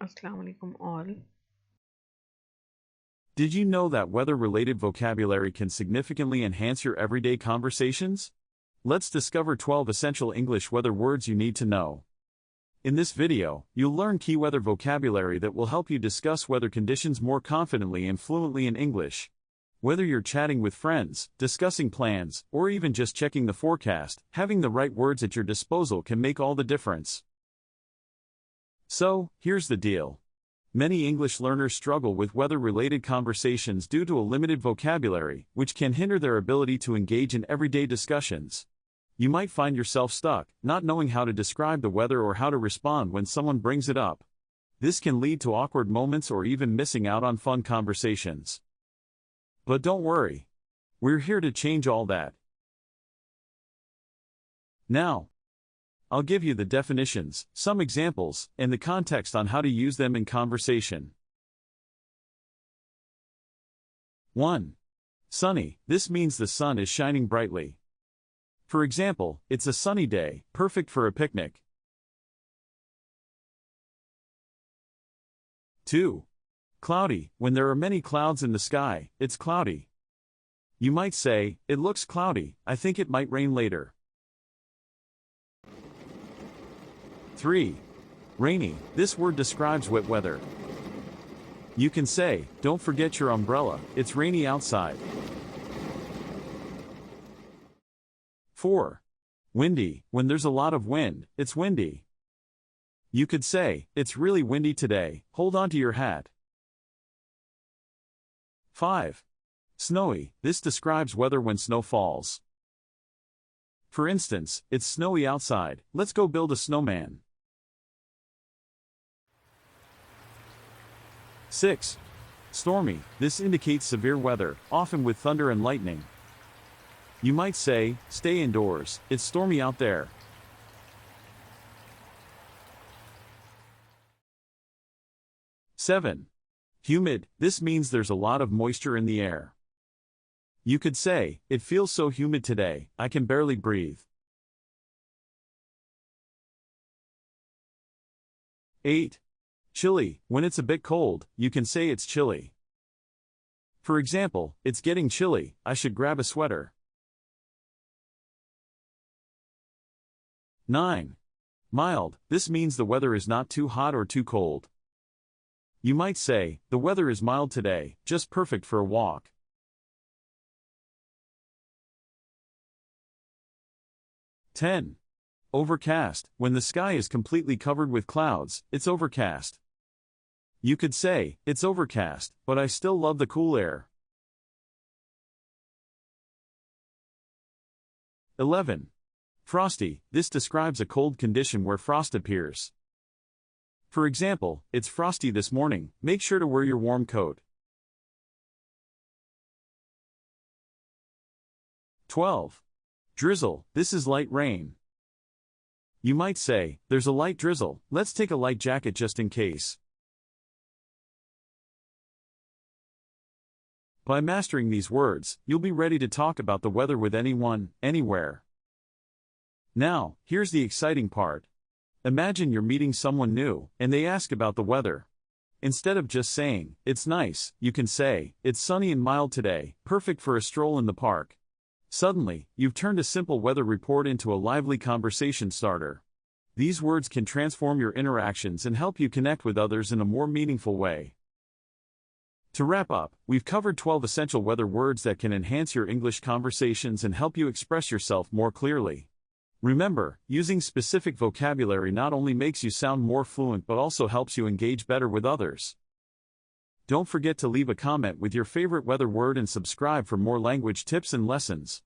Assalamu alaikum all. Did you know that weather-related vocabulary can significantly enhance your everyday conversations? Let's discover 12 essential English weather words you need to know. In this video, you'll learn key weather vocabulary that will help you discuss weather conditions more confidently and fluently in English. Whether you're chatting with friends, discussing plans, or even just checking the forecast, having the right words at your disposal can make all the difference. So, here's the deal. Many English learners struggle with weather-related conversations due to a limited vocabulary, which can hinder their ability to engage in everyday discussions. You might find yourself stuck, not knowing how to describe the weather or how to respond when someone brings it up. This can lead to awkward moments or even missing out on fun conversations. But don't worry. We're here to change all that. Now, I'll give you the definitions, some examples, and the context on how to use them in conversation. 1. Sunny. This means the sun is shining brightly. For example, it's a sunny day, perfect for a picnic. 2. Cloudy. When there are many clouds in the sky, it's cloudy. You might say, "It looks cloudy, I think it might rain later." 3. Rainy. This word describes wet weather. You can say, "Don't forget your umbrella, it's rainy outside." 4. Windy. When there's a lot of wind, it's windy. You could say, "It's really windy today, hold on to your hat." 5. Snowy. This describes weather when snow falls. For instance, "It's snowy outside, let's go build a snowman." 6. Stormy. This indicates severe weather, often with thunder and lightning. You might say, "Stay indoors, it's stormy out there." 7. Humid. This means there's a lot of moisture in the air. You could say, "It feels so humid today, I can barely breathe." 8. Chilly. When it's a bit cold, you can say it's chilly. For example, "It's getting chilly, I should grab a sweater." 9. Mild. This means the weather is not too hot or too cold. You might say, "The weather is mild today, just perfect for a walk." 10. Overcast. When the sky is completely covered with clouds, it's overcast. You could say, "It's overcast, but I still love the cool air." 11. Frosty. This describes a cold condition where frost appears. For example, "It's frosty this morning, make sure to wear your warm coat." 12. Drizzle. This is light rain. You might say, "There's a light drizzle, let's take a light jacket just in case." By mastering these words, you'll be ready to talk about the weather with anyone, anywhere. Now, here's the exciting part. Imagine you're meeting someone new, and they ask about the weather. Instead of just saying, "It's nice," you can say, "It's sunny and mild today, perfect for a stroll in the park." Suddenly, you've turned a simple weather report into a lively conversation starter. These words can transform your interactions and help you connect with others in a more meaningful way. To wrap up, we've covered 12 essential weather words that can enhance your English conversations and help you express yourself more clearly. Remember, using specific vocabulary not only makes you sound more fluent but also helps you engage better with others. Don't forget to leave a comment with your favorite weather word and subscribe for more language tips and lessons.